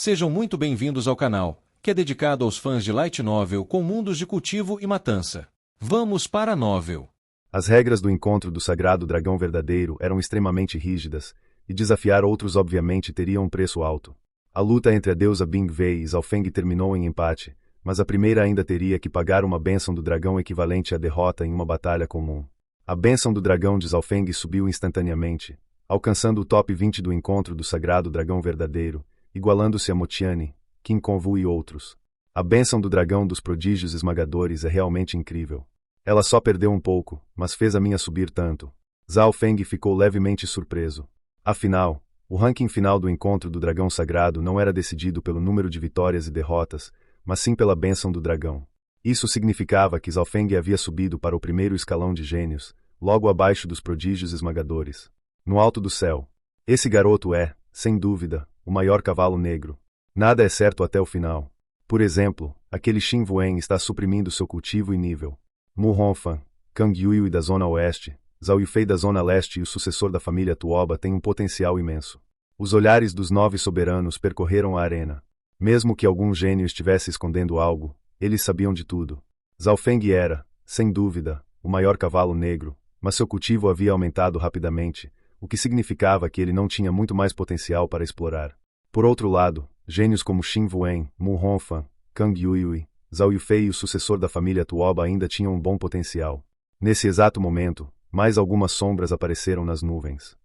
Sejam muito bem-vindos ao canal, que é dedicado aos fãs de Light Novel com mundos de cultivo e matança. Vamos para a novel. As regras do encontro do sagrado dragão verdadeiro eram extremamente rígidas, e desafiar outros obviamente teria um preço alto. A luta entre a deusa Bing-Wei e Zhaofeng terminou em empate, mas a primeira ainda teria que pagar uma bênção do dragão equivalente à derrota em uma batalha comum. A bênção do dragão de Zhaofeng subiu instantaneamente, alcançando o top 20 do encontro do sagrado dragão verdadeiro, igualando-se a Motiane, King Kong e outros. A bênção do dragão dos prodígios esmagadores é realmente incrível. Ela só perdeu um pouco, mas fez a minha subir tanto. Zhaofeng ficou levemente surpreso. Afinal, o ranking final do encontro do dragão sagrado não era decidido pelo número de vitórias e derrotas, mas sim pela bênção do dragão. Isso significava que Zhaofeng havia subido para o primeiro escalão de gênios, logo abaixo dos prodígios esmagadores. No alto do céu. Esse garoto é, sem dúvida, o maior cavalo negro. Nada é certo até o final. Por exemplo, aquele Xin Wen está suprimindo seu cultivo e nível. Mu Hongfang, Kang Yuyu da Zona Oeste, Zhao Yufei da Zona Leste e o sucessor da família Tuoba têm um potencial imenso. Os olhares dos 9 soberanos percorreram a arena. Mesmo que algum gênio estivesse escondendo algo, eles sabiam de tudo. Zhaofeng era, sem dúvida, o maior cavalo negro, mas seu cultivo havia aumentado rapidamente, o que significava que ele não tinha muito mais potencial para explorar. Por outro lado, gênios como Xin Wen, Mu Hongfang, Kang Yuyu, Zhao Yufei e o sucessor da família Tuoba ainda tinham um bom potencial. Nesse exato momento, mais algumas sombras apareceram nas nuvens.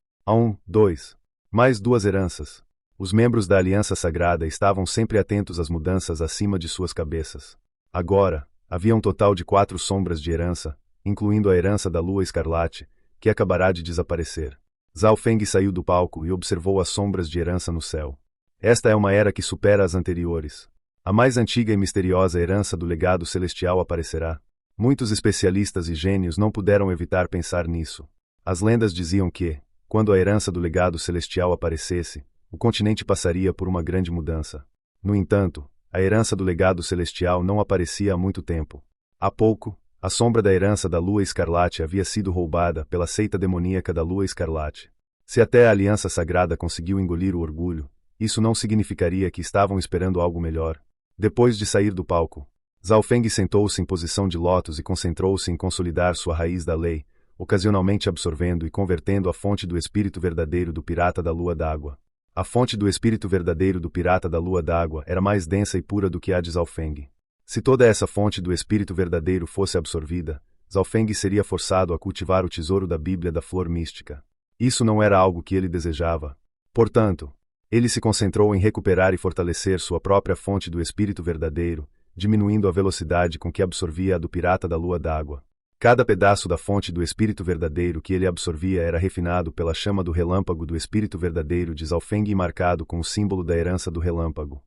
Mais 2 heranças. Os membros da Aliança Sagrada estavam sempre atentos às mudanças acima de suas cabeças. Agora, havia um total de 4 sombras de herança, incluindo a herança da Lua Escarlate, que acabará de desaparecer. Zhaofeng saiu do palco e observou as sombras de herança no céu. Esta é uma era que supera as anteriores. A mais antiga e misteriosa herança do legado celestial aparecerá. Muitos especialistas e gênios não puderam evitar pensar nisso. As lendas diziam que, quando a herança do legado celestial aparecesse, o continente passaria por uma grande mudança. No entanto, a herança do legado celestial não aparecia há muito tempo. Há pouco, a sombra da herança da Lua Escarlate havia sido roubada pela seita demoníaca da Lua Escarlate. Se até a Aliança Sagrada conseguiu engolir o orgulho, isso não significaria que estavam esperando algo melhor. Depois de sair do palco, Zhaofeng sentou-se em posição de lótus e concentrou-se em consolidar sua raiz da lei, ocasionalmente absorvendo e convertendo a fonte do espírito verdadeiro do pirata da lua d'água. A fonte do espírito verdadeiro do pirata da lua d'água era mais densa e pura do que a de Zhaofeng. Se toda essa fonte do espírito verdadeiro fosse absorvida, Zhaofeng seria forçado a cultivar o tesouro da Bíblia da Flor Mística. Isso não era algo que ele desejava. Portanto, ele se concentrou em recuperar e fortalecer sua própria fonte do espírito verdadeiro, diminuindo a velocidade com que absorvia a do pirata da lua d'água. Cada pedaço da fonte do espírito verdadeiro que ele absorvia era refinado pela chama do relâmpago do espírito verdadeiro de Zhaofeng e marcado com o símbolo da herança do relâmpago.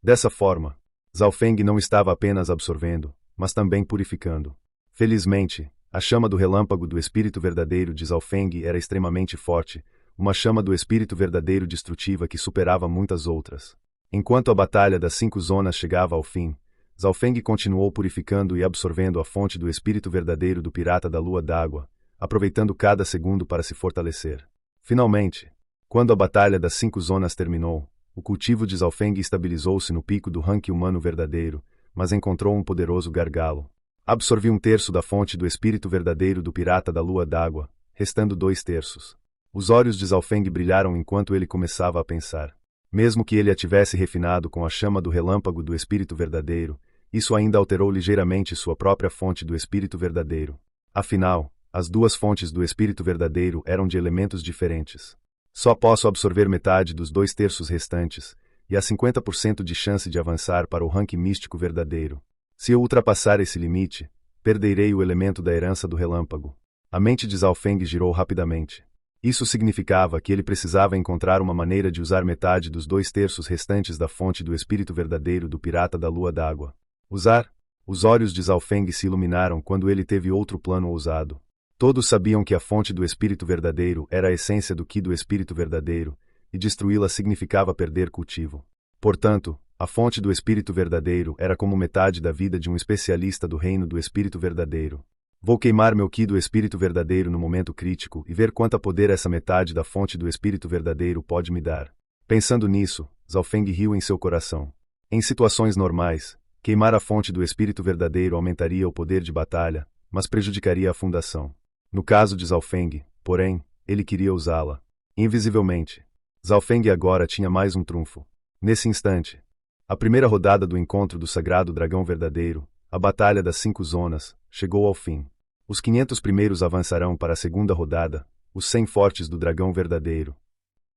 Dessa forma, Zhaofeng não estava apenas absorvendo, mas também purificando. Felizmente, a chama do relâmpago do espírito verdadeiro de Zhaofeng era extremamente forte, uma chama do espírito verdadeiro destrutiva que superava muitas outras. Enquanto a batalha das 5 zonas chegava ao fim, Zhaofeng continuou purificando e absorvendo a fonte do espírito verdadeiro do pirata da lua d'água, aproveitando cada segundo para se fortalecer. Finalmente, quando a batalha das 5 zonas terminou, o cultivo de Zhaofeng estabilizou-se no pico do ranking humano verdadeiro, mas encontrou um poderoso gargalo. Absorvi 1/3 da fonte do espírito verdadeiro do pirata da lua d'água, restando 2/3. Os olhos de Zhaofeng brilharam enquanto ele começava a pensar. Mesmo que ele a tivesse refinado com a chama do relâmpago do espírito verdadeiro, isso ainda alterou ligeiramente sua própria fonte do espírito verdadeiro. Afinal, as 2 fontes do espírito verdadeiro eram de elementos diferentes. Só posso absorver metade dos 2/3 restantes, e há 50% de chance de avançar para o ranking místico verdadeiro. Se eu ultrapassar esse limite, perderei o elemento da herança do relâmpago. A mente de Zhaofeng girou rapidamente. Isso significava que ele precisava encontrar uma maneira de usar metade dos 2/3 restantes da fonte do espírito verdadeiro do pirata da lua d'água. Usar? Os olhos de Zhaofeng se iluminaram quando ele teve outro plano ousado. Todos sabiam que a fonte do espírito verdadeiro era a essência do Ki do espírito verdadeiro, e destruí-la significava perder cultivo. Portanto, a fonte do espírito verdadeiro era como metade da vida de um especialista do reino do espírito verdadeiro. Vou queimar meu Ki do espírito verdadeiro no momento crítico e ver quanta poder essa metade da fonte do espírito verdadeiro pode me dar. Pensando nisso, Zhaofeng riu em seu coração. Em situações normais, queimar a fonte do espírito verdadeiro aumentaria o poder de batalha, mas prejudicaria a fundação. No caso de Zhaofeng, porém, ele queria usá-la. Invisivelmente. Zhaofeng agora tinha mais um trunfo. Nesse instante, a primeira rodada do encontro do Sagrado Dragão Verdadeiro, a Batalha das 5 Zonas, chegou ao fim. Os 500 primeiros avançarão para a segunda rodada, os 100 fortes do Dragão Verdadeiro.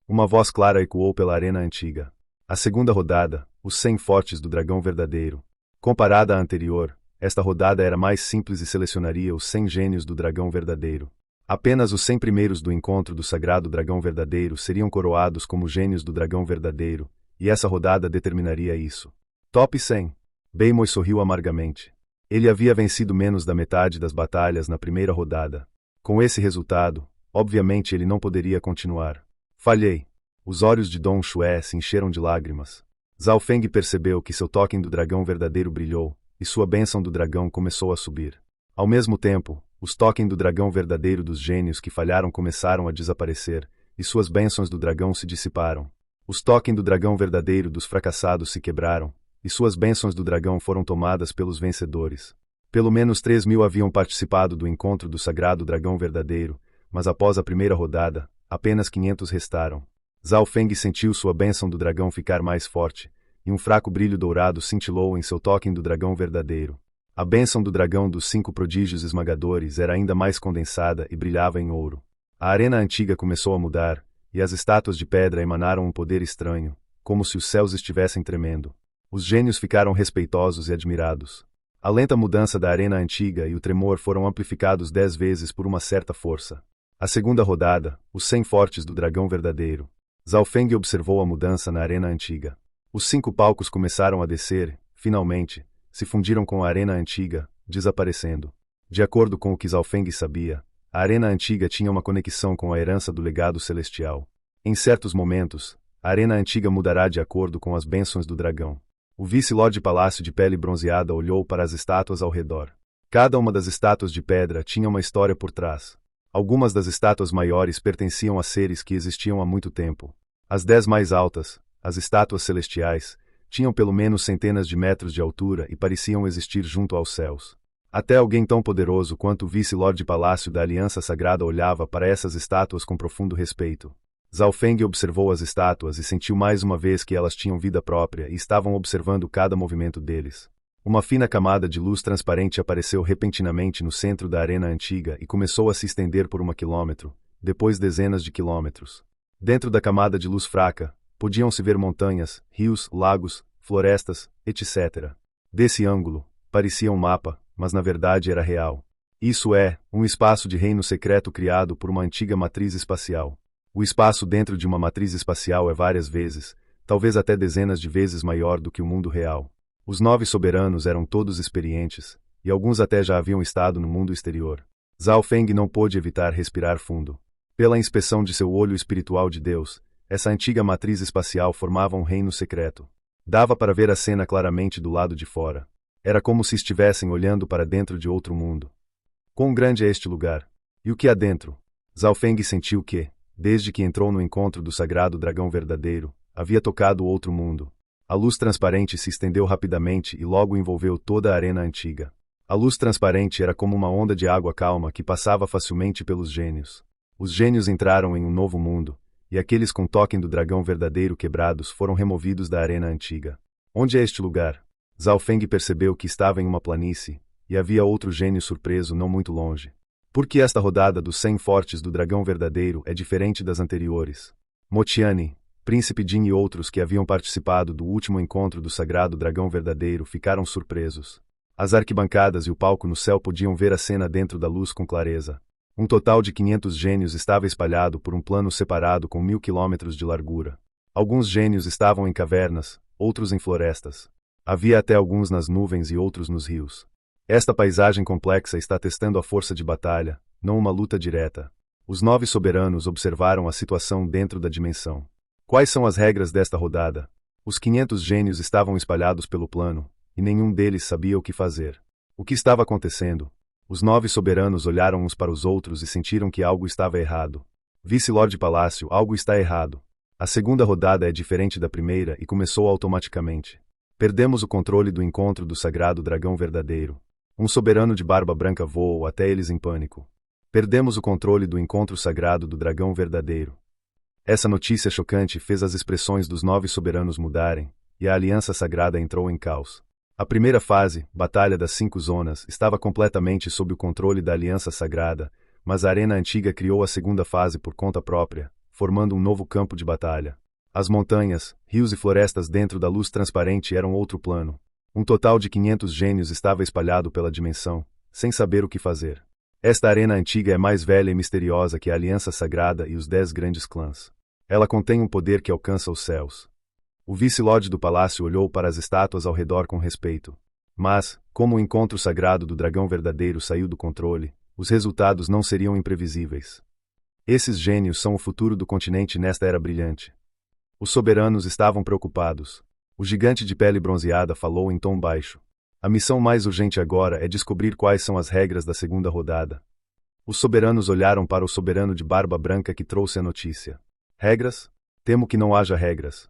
Uma voz clara ecoou pela arena antiga. A segunda rodada, os 100 fortes do Dragão Verdadeiro. Comparada à anterior, esta rodada era mais simples e selecionaria os 100 gênios do Dragão Verdadeiro. Apenas os 100 primeiros do encontro do Sagrado Dragão Verdadeiro seriam coroados como gênios do Dragão Verdadeiro, e essa rodada determinaria isso. Top 100. Beimoy sorriu amargamente. Ele havia vencido menos da metade das batalhas na primeira rodada. Com esse resultado, obviamente ele não poderia continuar. Falhei. Os olhos de Dong Xue se encheram de lágrimas. Zhaofeng percebeu que seu token do dragão verdadeiro brilhou, e sua bênção do dragão começou a subir. Ao mesmo tempo, os tokens do dragão verdadeiro dos gênios que falharam começaram a desaparecer, e suas bênçãos do dragão se dissiparam. Os tokens do dragão verdadeiro dos fracassados se quebraram, e suas bênçãos do dragão foram tomadas pelos vencedores. Pelo menos 3.000 haviam participado do encontro do Sagrado Dragão Verdadeiro, mas após a primeira rodada, apenas 500 restaram. Zhaofeng sentiu sua bênção do dragão ficar mais forte, e um fraco brilho dourado cintilou em seu token do dragão verdadeiro. A bênção do dragão dos 5 prodígios esmagadores era ainda mais condensada e brilhava em ouro. A arena antiga começou a mudar, e as estátuas de pedra emanaram um poder estranho, como se os céus estivessem tremendo. Os gênios ficaram respeitosos e admirados. A lenta mudança da arena antiga e o tremor foram amplificados 10 vezes por uma certa força. A segunda rodada, os 100 fortes do dragão verdadeiro. Zhaofeng observou a mudança na arena antiga. Os 5 palcos começaram a descer, finalmente, se fundiram com a arena antiga, desaparecendo. De acordo com o que Zhaofeng sabia, a arena antiga tinha uma conexão com a herança do legado celestial. Em certos momentos, a arena antiga mudará de acordo com as bênçãos do dragão. O vice-lorde palácio de pele bronzeada olhou para as estátuas ao redor. Cada uma das estátuas de pedra tinha uma história por trás. Algumas das estátuas maiores pertenciam a seres que existiam há muito tempo. As 10 mais altas, as estátuas celestiais, tinham pelo menos centenas de metros de altura e pareciam existir junto aos céus. Até alguém tão poderoso quanto o vice-lorde palácio da Aliança Sagrada olhava para essas estátuas com profundo respeito. Zhaofeng observou as estátuas e sentiu mais uma vez que elas tinham vida própria e estavam observando cada movimento deles. Uma fina camada de luz transparente apareceu repentinamente no centro da arena antiga e começou a se estender por 1 quilômetro, depois dezenas de quilômetros. Dentro da camada de luz fraca, podiam-se ver montanhas, rios, lagos, florestas, etc. Desse ângulo, parecia um mapa, mas na verdade era real. Isso é, um espaço de reino secreto criado por uma antiga matriz espacial. O espaço dentro de uma matriz espacial é várias vezes, talvez até dezenas de vezes maior do que o mundo real. Os 9 soberanos eram todos experientes, e alguns até já haviam estado no mundo exterior. Zhaofeng não pôde evitar respirar fundo. Pela inspeção de seu olho espiritual de Deus, essa antiga matriz espacial formava um reino secreto. Dava para ver a cena claramente do lado de fora. Era como se estivessem olhando para dentro de outro mundo. Quão grande é este lugar? E o que há dentro? Zhaofeng sentiu que, desde que entrou no encontro do Sagrado Dragão Verdadeiro, havia tocado outro mundo. A luz transparente se estendeu rapidamente e logo envolveu toda a arena antiga. A luz transparente era como uma onda de água calma que passava facilmente pelos gênios. Os gênios entraram em um novo mundo, e aqueles com token do dragão verdadeiro quebrados foram removidos da arena antiga. Onde é este lugar? Zhaofeng percebeu que estava em uma planície, e havia outro gênio surpreso não muito longe. Por que esta rodada dos 100 fortes do dragão verdadeiro é diferente das anteriores? Motiani, Príncipe Jin e outros que haviam participado do último encontro do Sagrado Dragão Verdadeiro ficaram surpresos. As arquibancadas e o palco no céu podiam ver a cena dentro da luz com clareza. Um total de 500 gênios estava espalhado por um plano separado com 1000 quilômetros de largura. Alguns gênios estavam em cavernas, outros em florestas. Havia até alguns nas nuvens e outros nos rios. Esta paisagem complexa está testando a força de batalha, não uma luta direta. Os 9 soberanos observaram a situação dentro da dimensão. Quais são as regras desta rodada? Os 500 gênios estavam espalhados pelo plano, e nenhum deles sabia o que fazer. O que estava acontecendo? Os 9 soberanos olharam uns para os outros e sentiram que algo estava errado. Vice-Lorde Palácio, algo está errado. A segunda rodada é diferente da primeira e começou automaticamente. Perdemos o controle do encontro do sagrado dragão verdadeiro. Um soberano de barba branca voou até eles em pânico. Perdemos o controle do encontro sagrado do dragão verdadeiro. Essa notícia chocante fez as expressões dos 9 soberanos mudarem, e a aliança sagrada entrou em caos. A primeira fase, Batalha das 5 Zonas, estava completamente sob o controle da aliança sagrada, mas a Arena Antiga criou a segunda fase por conta própria, formando um novo campo de batalha. As montanhas, rios e florestas dentro da luz transparente eram outro plano. Um total de 500 gênios estava espalhado pela dimensão, sem saber o que fazer. Esta Arena Antiga é mais velha e misteriosa que a Aliança Sagrada e os 10 grandes clãs. Ela contém um poder que alcança os céus. O vice-lorde do palácio olhou para as estátuas ao redor com respeito. Mas, como o encontro sagrado do dragão verdadeiro saiu do controle, os resultados não seriam imprevisíveis. Esses gênios são o futuro do continente nesta era brilhante. Os soberanos estavam preocupados. O gigante de pele bronzeada falou em tom baixo. A missão mais urgente agora é descobrir quais são as regras da segunda rodada. Os soberanos olharam para o soberano de barba branca que trouxe a notícia. Regras? Temo que não haja regras.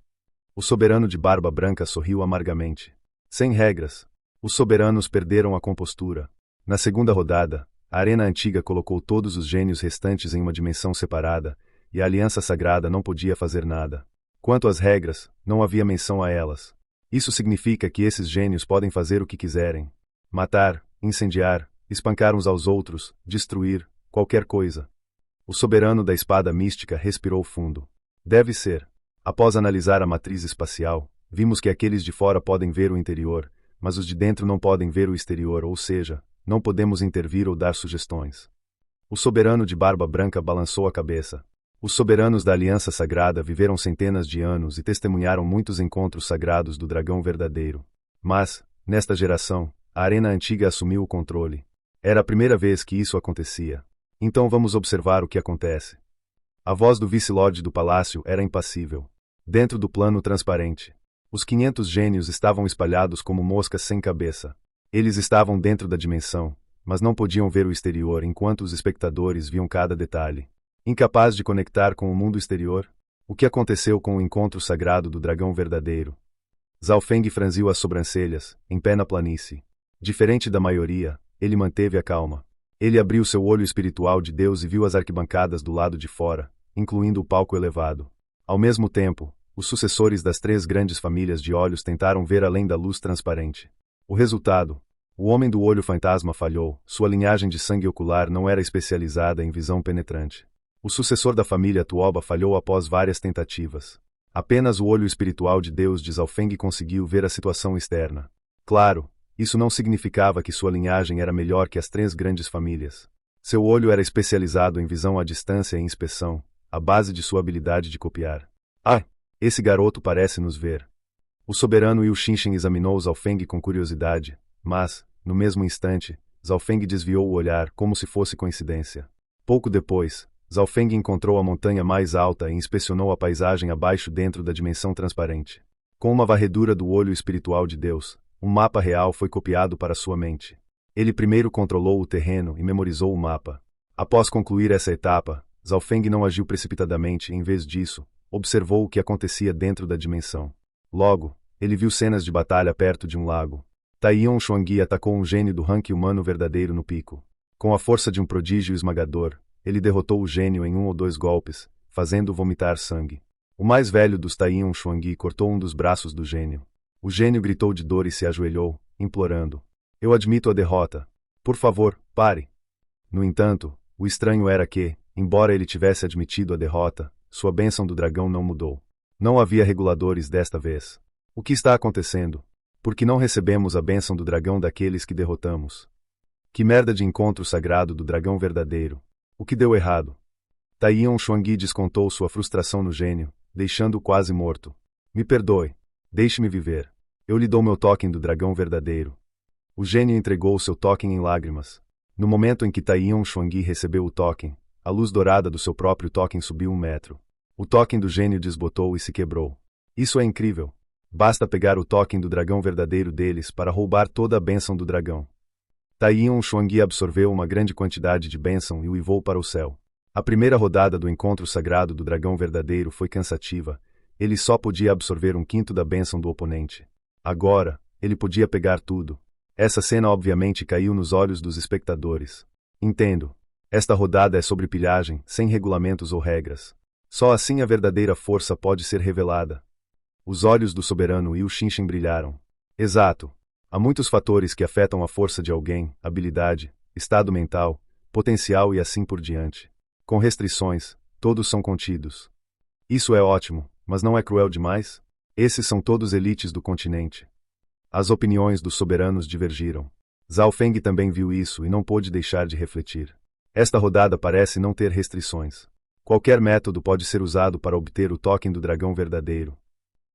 O soberano de barba branca sorriu amargamente. Sem regras. Os soberanos perderam a compostura. Na segunda rodada, a Arena Antiga colocou todos os gênios restantes em uma dimensão separada, e a Aliança Sagrada não podia fazer nada. Quanto às regras, não havia menção a elas. Isso significa que esses gênios podem fazer o que quiserem. Matar, incendiar, espancar uns aos outros, destruir, qualquer coisa. O soberano da espada mística respirou fundo. Deve ser. Após analisar a matriz espacial, vimos que aqueles de fora podem ver o interior, mas os de dentro não podem ver o exterior, ou seja, não podemos intervir ou dar sugestões. O soberano de barba branca balançou a cabeça. Os soberanos da Aliança Sagrada viveram centenas de anos e testemunharam muitos encontros sagrados do dragão verdadeiro. Mas, nesta geração, a Arena Antiga assumiu o controle. Era a primeira vez que isso acontecia. Então vamos observar o que acontece. A voz do vice-lorde do palácio era impassível. Dentro do plano transparente, os 500 gênios estavam espalhados como moscas sem cabeça. Eles estavam dentro da dimensão, mas não podiam ver o exterior enquanto os espectadores viam cada detalhe. Incapaz de conectar com o mundo exterior, o que aconteceu com o encontro sagrado do dragão verdadeiro? Zhao Feng franziu as sobrancelhas, em pé na planície. Diferente da maioria, ele manteve a calma. Ele abriu seu olho espiritual de Deus e viu as arquibancadas do lado de fora, incluindo o palco elevado. Ao mesmo tempo, os sucessores das 3 grandes famílias de olhos tentaram ver além da luz transparente. O resultado: o homem do olho fantasma falhou, sua linhagem de sangue ocular não era especializada em visão penetrante. O sucessor da família Tuoba falhou após várias tentativas. Apenas o olho espiritual de Deus de Zhao Feng conseguiu ver a situação externa. Claro, isso não significava que sua linhagem era melhor que as 3 grandes famílias. Seu olho era especializado em visão à distância e inspeção, a base de sua habilidade de copiar. Ah, esse garoto parece nos ver. O soberano Yu Xinchen examinou Zhao Feng com curiosidade, mas, no mesmo instante, Zhao Feng desviou o olhar como se fosse coincidência. Pouco depois, Zhao Feng encontrou a montanha mais alta e inspecionou a paisagem abaixo dentro da dimensão transparente. Com uma varredura do olho espiritual de Deus, um mapa real foi copiado para sua mente. Ele primeiro controlou o terreno e memorizou o mapa. Após concluir essa etapa, Zhao Feng não agiu precipitadamente e, em vez disso, observou o que acontecia dentro da dimensão. Logo, ele viu cenas de batalha perto de um lago. Taiyon Xuangyi atacou um gênio do rank humano verdadeiro no pico. Com a força de um prodígio esmagador, ele derrotou o gênio em 1 ou 2 golpes, fazendo-o vomitar sangue. O mais velho dos Taiyon Xuangyi cortou um dos braços do gênio. O gênio gritou de dor e se ajoelhou, implorando: "Eu admito a derrota. Por favor, pare." No entanto, o estranho era que, embora ele tivesse admitido a derrota, sua bênção do dragão não mudou. Não havia reguladores desta vez. O que está acontecendo? Por que não recebemos a bênção do dragão daqueles que derrotamos? Que merda de encontro sagrado do dragão verdadeiro. O que deu errado? Taiyon Xuangyi descontou sua frustração no gênio, deixando-o quase morto. "Me perdoe. Deixe-me viver. Eu lhe dou meu token do dragão verdadeiro." O gênio entregou seu token em lágrimas. No momento em que Taiyon Xuangyi recebeu o token, a luz dourada do seu próprio token subiu 1 metro. O token do gênio desbotou e se quebrou. Isso é incrível. Basta pegar o token do dragão verdadeiro deles para roubar toda a bênção do dragão. Taiyon Xuangyi absorveu uma grande quantidade de bênção e uivou para o céu. A primeira rodada do encontro sagrado do dragão verdadeiro foi cansativa. Ele só podia absorver 1/5 da bênção do oponente. Agora, ele podia pegar tudo. Essa cena obviamente caiu nos olhos dos espectadores. Entendo. Esta rodada é sobre pilhagem, sem regulamentos ou regras. Só assim a verdadeira força pode ser revelada. Os olhos do soberano e o Shinshin brilharam. Exato. Há muitos fatores que afetam a força de alguém, habilidade, estado mental, potencial e assim por diante. Com restrições, todos são contidos. Isso é ótimo, mas não é cruel demais? Esses são todos elites do continente. As opiniões dos soberanos divergiram. Zhao Feng também viu isso e não pôde deixar de refletir. Esta rodada parece não ter restrições. Qualquer método pode ser usado para obter o token do dragão verdadeiro.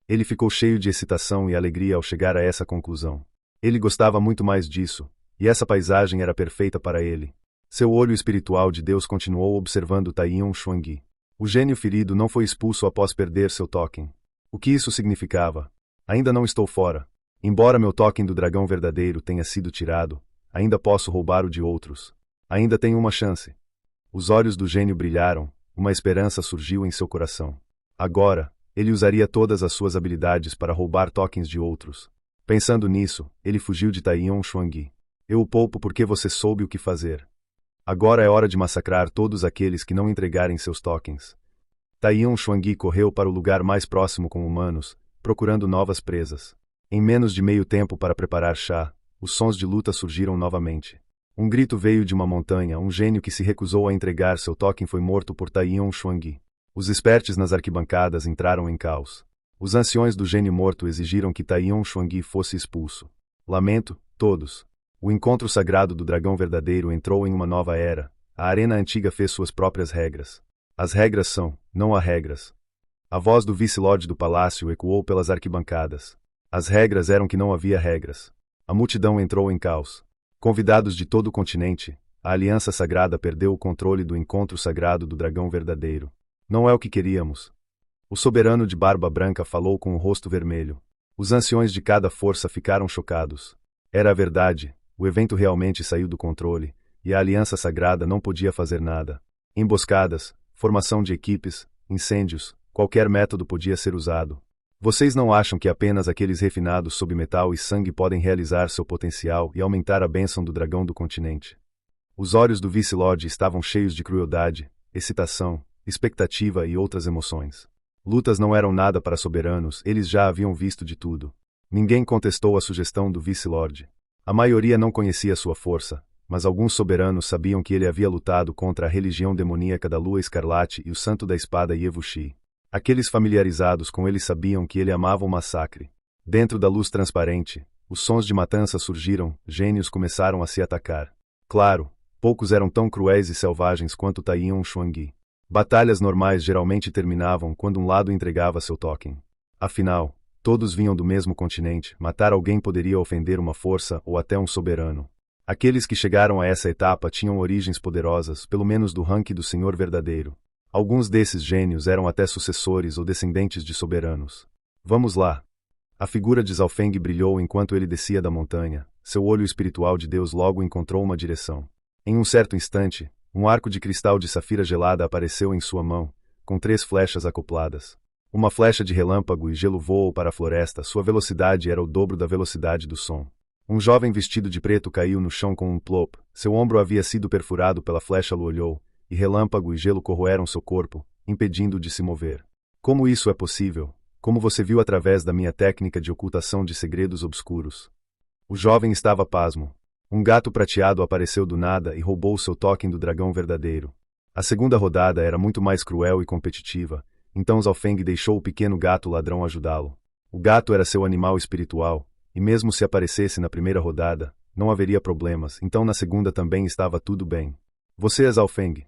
Ele ficou cheio de excitação e alegria ao chegar a essa conclusão. Ele gostava muito mais disso, e essa paisagem era perfeita para ele. Seu olho espiritual de Deus continuou observando Taiyon Xuangyi. O gênio ferido não foi expulso após perder seu token. O que isso significava? Ainda não estou fora. Embora meu token do dragão verdadeiro tenha sido tirado, ainda posso roubar o de outros. Ainda tenho uma chance. Os olhos do gênio brilharam, uma esperança surgiu em seu coração. Agora, ele usaria todas as suas habilidades para roubar tokens de outros. Pensando nisso, ele fugiu de Taiyon Xuangyi. Eu o poupo porque você soube o que fazer. Agora é hora de massacrar todos aqueles que não entregarem seus tokens. Taiyon Xuangyi correu para o lugar mais próximo com humanos, procurando novas presas. Em menos de meio tempo para preparar chá, os sons de luta surgiram novamente. Um grito veio de uma montanha, um gênio que se recusou a entregar seu token foi morto por Taiyon Xuangyi. Os espertes nas arquibancadas entraram em caos. Os anciões do gênio morto exigiram que Taiyon Xuangyi fosse expulso. Lamento, todos. O encontro sagrado do dragão verdadeiro entrou em uma nova era. A arena antiga fez suas próprias regras. As regras são, não há regras. A voz do vice-lorde do palácio ecoou pelas arquibancadas. As regras eram que não havia regras. A multidão entrou em caos. Convidados de todo o continente, a Aliança Sagrada perdeu o controle do encontro sagrado do dragão verdadeiro. Não é o que queríamos. O soberano de barba branca falou com o rosto vermelho. Os anciões de cada força ficaram chocados. Era a verdade, o evento realmente saiu do controle, e a Aliança Sagrada não podia fazer nada. Emboscadas, formação de equipes, incêndios, qualquer método podia ser usado. Vocês não acham que apenas aqueles refinados sob metal e sangue podem realizar seu potencial e aumentar a bênção do dragão do continente? Os olhos do vice-lorde estavam cheios de crueldade, excitação, expectativa e outras emoções. Lutas não eram nada para soberanos, eles já haviam visto de tudo. Ninguém contestou a sugestão do vice-lorde. A maioria não conhecia sua força, mas alguns soberanos sabiam que ele havia lutado contra a religião demoníaca da Lua Escarlate e o Santo da Espada Yevushi. Aqueles familiarizados com ele sabiam que ele amava o massacre. Dentro da luz transparente, os sons de matança surgiram, gênios começaram a se atacar. Claro, poucos eram tão cruéis e selvagens quanto Taiyon Xuangyi. Batalhas normais geralmente terminavam quando um lado entregava seu token. Afinal, todos vinham do mesmo continente, matar alguém poderia ofender uma força ou até um soberano. Aqueles que chegaram a essa etapa tinham origens poderosas, pelo menos do ranking do Senhor Verdadeiro. Alguns desses gênios eram até sucessores ou descendentes de soberanos. Vamos lá. A figura de Zhao Feng brilhou enquanto ele descia da montanha. Seu olho espiritual de Deus logo encontrou uma direção. Em um certo instante, um arco de cristal de safira gelada apareceu em sua mão, com 3 flechas acopladas. Uma flecha de relâmpago e gelo voou para a floresta, sua velocidade era o dobro da velocidade do som. Um jovem vestido de preto caiu no chão com um plop, seu ombro havia sido perfurado pela flecha, lo olhou, e relâmpago e gelo corroeram seu corpo, impedindo-o de se mover. Como isso é possível? Como você viu através da minha técnica de ocultação de segredos obscuros? O jovem estava pasmo. Um gato prateado apareceu do nada e roubou seu token do dragão verdadeiro. A segunda rodada era muito mais cruel e competitiva, então Zhao Feng deixou o pequeno gato ladrão ajudá-lo. O gato era seu animal espiritual, e mesmo se aparecesse na primeira rodada, não haveria problemas, então na segunda também estava tudo bem. Você é Zhao Feng.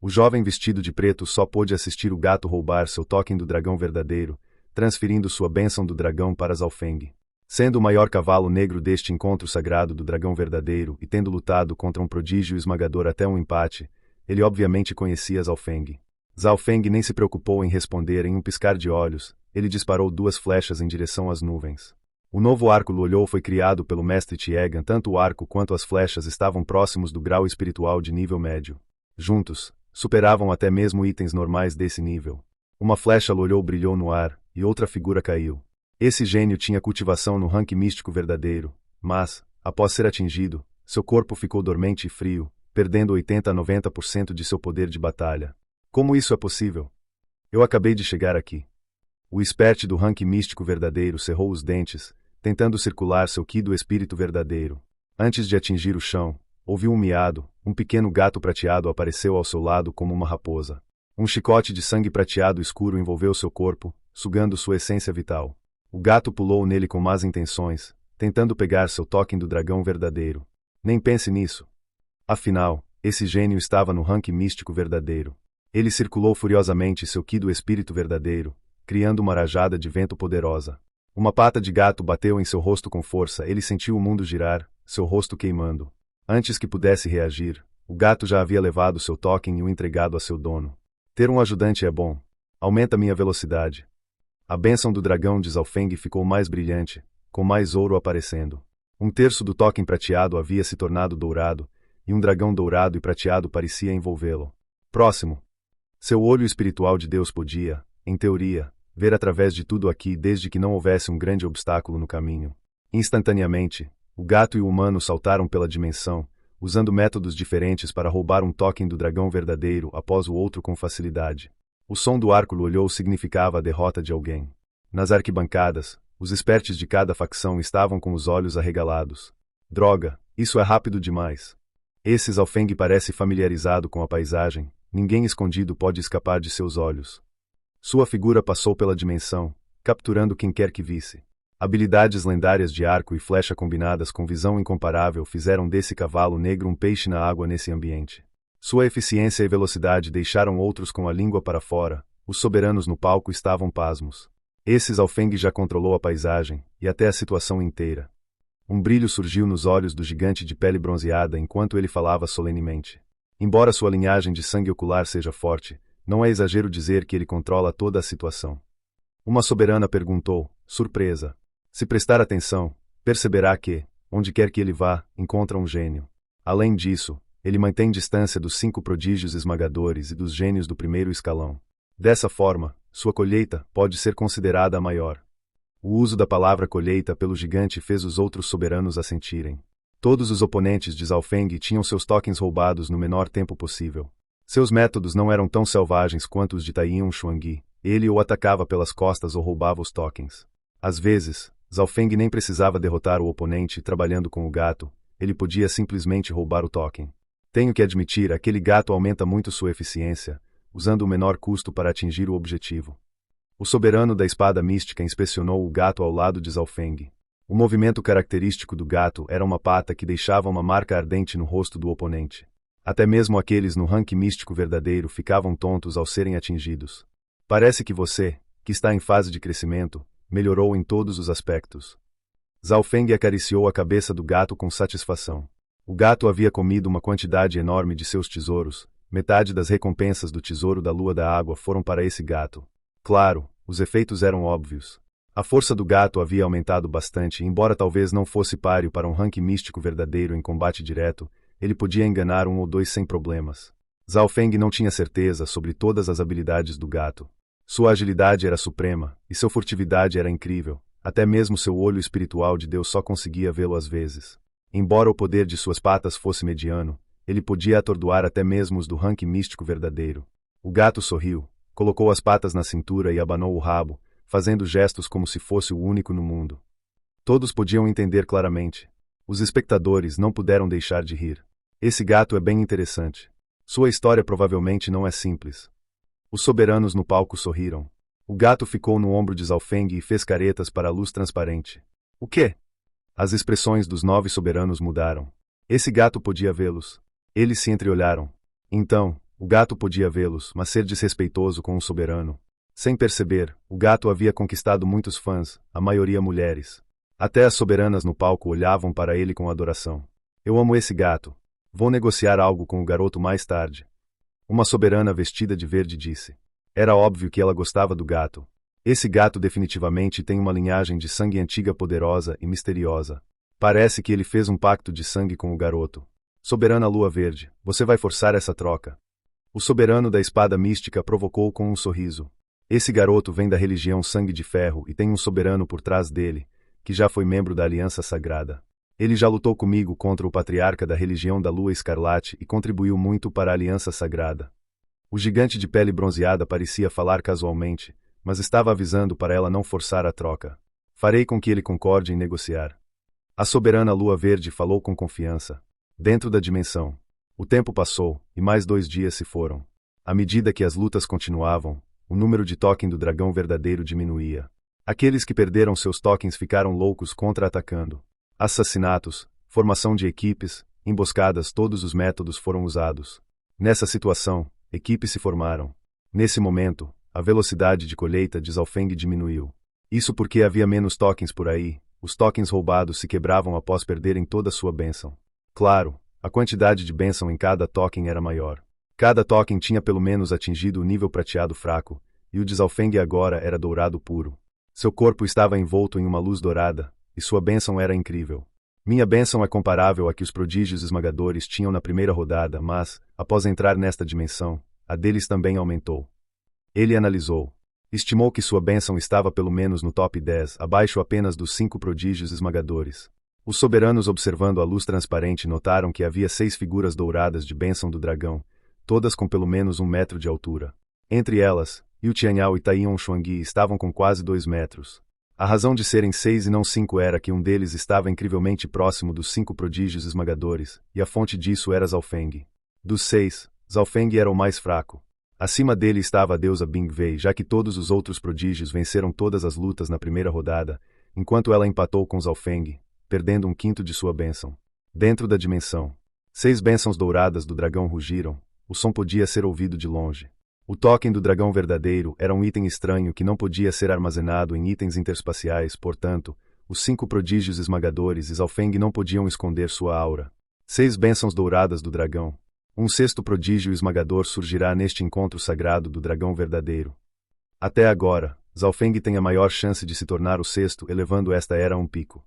O jovem vestido de preto só pôde assistir o gato roubar seu token do dragão verdadeiro, transferindo sua bênção do dragão para Zhao Feng. Sendo o maior cavalo negro deste encontro sagrado do dragão verdadeiro e tendo lutado contra um prodígio esmagador até um empate, ele obviamente conhecia Zhao Feng. Zhao Feng nem se preocupou em responder em um piscar de olhos, ele disparou 2 flechas em direção às nuvens. O novo arco Luolhou foi criado pelo mestre Tiegan, tanto o arco quanto as flechas estavam próximos do grau espiritual de nível médio. Juntos, superavam até mesmo itens normais desse nível. Uma flecha lourou brilhou no ar, e outra figura caiu. Esse gênio tinha cultivação no rank místico verdadeiro, mas, após ser atingido, seu corpo ficou dormente e frio, perdendo 80 a 90% de seu poder de batalha. Como isso é possível? Eu acabei de chegar aqui. O expert do rank místico verdadeiro cerrou os dentes, tentando circular seu ki do espírito verdadeiro. Antes de atingir o chão, ouviu um miado, um pequeno gato prateado apareceu ao seu lado como uma raposa. Um chicote de sangue prateado escuro envolveu seu corpo, sugando sua essência vital. O gato pulou nele com más intenções, tentando pegar seu token do dragão verdadeiro. Nem pense nisso. Afinal, esse gênio estava no rank místico verdadeiro. Ele circulou furiosamente seu ki do espírito verdadeiro, criando uma rajada de vento poderosa. Uma pata de gato bateu em seu rosto com força, ele sentiu o mundo girar, seu rosto queimando. Antes que pudesse reagir, o gato já havia levado seu token e o entregado a seu dono. Ter um ajudante é bom. Aumenta minha velocidade. A bênção do dragão de Zhaofeng ficou mais brilhante, com mais ouro aparecendo. Um terço do token prateado havia se tornado dourado, e um dragão dourado e prateado parecia envolvê-lo. Próximo. Seu olho espiritual de Deus podia, em teoria, ver através de tudo aqui desde que não houvesse um grande obstáculo no caminho. Instantaneamente, o gato e o humano saltaram pela dimensão, usando métodos diferentes para roubar um token do dragão verdadeiro após o outro com facilidade. O som do arco olhou significava a derrota de alguém. Nas arquibancadas, os experts de cada facção estavam com os olhos arregalados. Droga, isso é rápido demais. Esse Zhaofeng parece familiarizado com a paisagem, ninguém escondido pode escapar de seus olhos. Sua figura passou pela dimensão, capturando quem quer que visse. Habilidades lendárias de arco e flecha combinadas com visão incomparável fizeram desse cavalo negro um peixe na água nesse ambiente. Sua eficiência e velocidade deixaram outros com a língua para fora, os soberanos no palco estavam pasmos. Esse Zhaofeng já controlou a paisagem, e até a situação inteira. Um brilho surgiu nos olhos do gigante de pele bronzeada enquanto ele falava solenemente. Embora sua linhagem de sangue ocular seja forte, não é exagero dizer que ele controla toda a situação. Uma soberana perguntou, surpresa. Se prestar atenção, perceberá que, onde quer que ele vá, encontra um gênio. Além disso, ele mantém distância dos 5 prodígios esmagadores e dos gênios do primeiro escalão. Dessa forma, sua colheita pode ser considerada a maior. O uso da palavra colheita pelo gigante fez os outros soberanos assentirem. Todos os oponentes de Zhaofeng tinham seus tokens roubados no menor tempo possível. Seus métodos não eram tão selvagens quanto os de Taiyin Xuangyi. Ele o atacava pelas costas ou roubava os tokens. Às vezes, Zhaofeng nem precisava derrotar o oponente trabalhando com o gato, ele podia simplesmente roubar o token. Tenho que admitir, aquele gato aumenta muito sua eficiência, usando o menor custo para atingir o objetivo. O soberano da espada mística inspecionou o gato ao lado de Zhaofeng. O movimento característico do gato era uma pata que deixava uma marca ardente no rosto do oponente. Até mesmo aqueles no rank místico verdadeiro ficavam tontos ao serem atingidos. Parece que você, que está em fase de crescimento, melhorou em todos os aspectos. Zhaofeng acariciou a cabeça do gato com satisfação. O gato havia comido uma quantidade enorme de seus tesouros, metade das recompensas do tesouro da lua da água foram para esse gato. Claro, os efeitos eram óbvios. A força do gato havia aumentado bastante, embora talvez não fosse páreo para um rank místico verdadeiro em combate direto, ele podia enganar um ou dois sem problemas. Zhaofeng não tinha certeza sobre todas as habilidades do gato. Sua agilidade era suprema, e sua furtividade era incrível, até mesmo seu olho espiritual de Deus só conseguia vê-lo às vezes. Embora o poder de suas patas fosse mediano, ele podia atordoar até mesmo os do rank místico verdadeiro. O gato sorriu, colocou as patas na cintura e abanou o rabo, fazendo gestos como se fosse o único no mundo. Todos podiam entender claramente. Os espectadores não puderam deixar de rir. Esse gato é bem interessante. Sua história provavelmente não é simples. Os soberanos no palco sorriram. O gato ficou no ombro de Zhaofeng e fez caretas para a luz transparente. O quê? As expressões dos 9 soberanos mudaram. Esse gato podia vê-los. Eles se entreolharam. Então, o gato podia vê-los, mas ser desrespeitoso com o soberano. Sem perceber, o gato havia conquistado muitos fãs, a maioria mulheres. Até as soberanas no palco olhavam para ele com adoração. Eu amo esse gato. Vou negociar algo com o garoto mais tarde. Uma soberana vestida de verde disse. Era óbvio que ela gostava do gato. Esse gato definitivamente tem uma linhagem de sangue antiga poderosa e misteriosa. Parece que ele fez um pacto de sangue com o garoto. Soberana Lua Verde, você vai forçar essa troca? O soberano da espada mística provocou com um sorriso. Esse garoto vem da religião Sangue de Ferro e tem um soberano por trás dele, que já foi membro da Aliança Sagrada. Ele já lutou comigo contra o patriarca da religião da Lua Escarlate e contribuiu muito para a Aliança Sagrada. O gigante de pele bronzeada parecia falar casualmente, mas estava avisando para ela não forçar a troca. Farei com que ele concorde em negociar. A soberana Lua Verde falou com confiança. Dentro da dimensão. O tempo passou, e mais 2 dias se foram. À medida que as lutas continuavam, o número de tokens do dragão verdadeiro diminuía. Aqueles que perderam seus tokens ficaram loucos contra-atacando. Assassinatos, formação de equipes, emboscadas, todos os métodos foram usados. Nessa situação, equipes se formaram. Nesse momento, a velocidade de colheita de Zhaofeng diminuiu. Isso porque havia menos tokens por aí, os tokens roubados se quebravam após perderem toda sua bênção. Claro, a quantidade de bênção em cada token era maior. Cada token tinha pelo menos atingido o nível prateado fraco, e o de Zhaofeng agora era dourado puro. Seu corpo estava envolto em uma luz dourada, e sua bênção era incrível. Minha bênção é comparável à que os prodígios esmagadores tinham na primeira rodada, mas, após entrar nesta dimensão, a deles também aumentou. Ele analisou. Estimou que sua bênção estava pelo menos no top 10, abaixo apenas dos 5 prodígios esmagadores. Os soberanos, observando a luz transparente, notaram que havia 6 figuras douradas de bênção do dragão, todas com pelo menos 1 metro de altura. Entre elas, Yu Tianyao e Taiyon Xuangyi estavam com quase 2 metros. A razão de serem 6 e não 5 era que um deles estava incrivelmente próximo dos 5 prodígios esmagadores, e a fonte disso era Zhaofeng. Dos 6, Zhaofeng era o mais fraco. Acima dele estava a deusa Bing Wei, já que todos os outros prodígios venceram todas as lutas na primeira rodada, enquanto ela empatou com Zhaofeng, perdendo 1/5 de sua bênção. Dentro da dimensão, 6 bênçãos douradas do dragão rugiram, o som podia ser ouvido de longe. O token do dragão verdadeiro era um item estranho que não podia ser armazenado em itens interespaciais, portanto, os 5 prodígios esmagadores e Zhaofeng não podiam esconder sua aura. 6 bênçãos douradas do dragão. Um 6º prodígio esmagador surgirá neste encontro sagrado do dragão verdadeiro. Até agora, Zhaofeng tem a maior chance de se tornar o 6º, elevando esta era a um pico.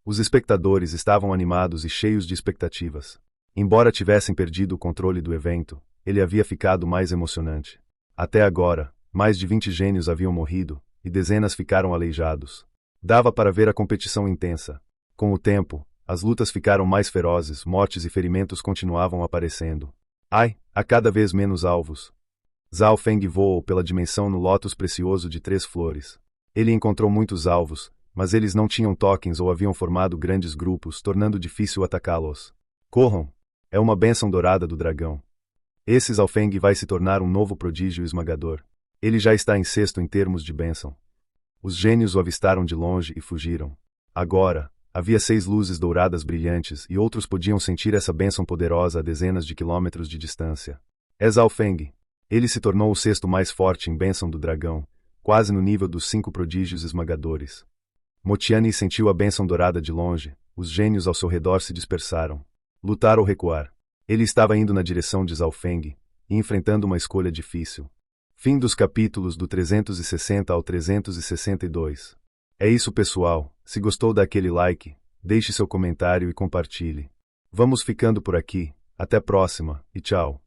Os espectadores estavam animados e cheios de expectativas. Embora tivessem perdido o controle do evento, ele havia ficado mais emocionante. Até agora, mais de 20 gênios haviam morrido, e dezenas ficaram aleijados. Dava para ver a competição intensa. Com o tempo, as lutas ficaram mais ferozes, mortes e ferimentos continuavam aparecendo. Ai, a cada vez menos alvos. Zhaofeng voou pela dimensão no lótus precioso de 3 flores. Ele encontrou muitos alvos, mas eles não tinham tokens ou haviam formado grandes grupos, tornando difícil atacá-los. Corram! É uma bênção dourada do dragão. Esse Zhaofeng vai se tornar um novo prodígio esmagador. Ele já está em 6º em termos de bênção. Os gênios o avistaram de longe e fugiram. Agora, havia 6 luzes douradas brilhantes e outros podiam sentir essa bênção poderosa a dezenas de quilômetros de distância. É Zhaofeng. Ele se tornou o 6º mais forte em bênção do dragão, quase no nível dos 5 prodígios esmagadores. Motiani sentiu a bênção dourada de longe, os gênios ao seu redor se dispersaram. Lutar ou recuar. Ele estava indo na direção de Zhaofeng, e enfrentando uma escolha difícil. Fim dos capítulos do 360 ao 362. É isso, pessoal. Se gostou, dá aquele like, deixe seu comentário e compartilhe. Vamos ficando por aqui. Até a próxima, e tchau.